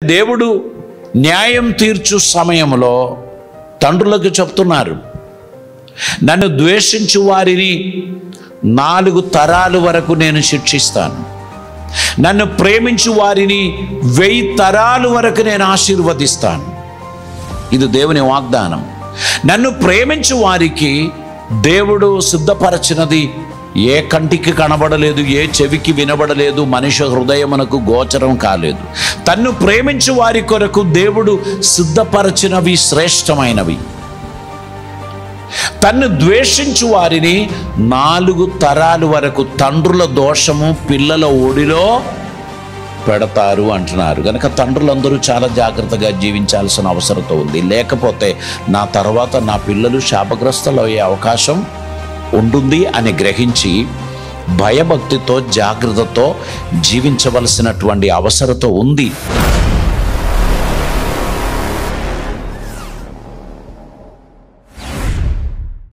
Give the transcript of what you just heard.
దేవుడు న్యాయం తీర్చు సమయంలో తండ్రులకు చెప్తున్నారు, నన్ను ద్వేషించు వారిని 4 తరాలు వరకు నేను శిక్షిస్తాను, నన్ను ప్రేమించు వారిని 1000 తరాలు వరకు నేను ఆశీర్వదిస్తాను. ఇది దేవుని వాగ్దానం. నన్ను ప్రేమించు వారికి దేవుడు సిద్ధపరచినది ఏ కంటికి కనబడలేదు, ఏ చెవికి వినబడలేదు, మనిషి హృదయమునకు గోచరం కాలేదు. తన్ను ప్రేమించు వారి కొరకు దేవుడు సిద్ధపరచినవి శ్రేష్టమైనవి. తన్ను ద్వేషించు వారిని 4 తరాలు వరకు తండ్రుల దోషము పిల్లల ఒడిలో పెడతారు అంటున్నారు. కనుక తండ్రులందరూ చాలా జాగ్రత్తగా జీవించాల్సిన అవసరం ఉంది. లేకపోతే నా తర్వాత నా పిల్లలు శాపగ్రస్తులు అయ్యే అవకాశం ఉంటుంది అని గ్రహించి భయభక్తితో జాగ్రత్తతో జీవించవలసినటువంటి అవసరం ఉంది.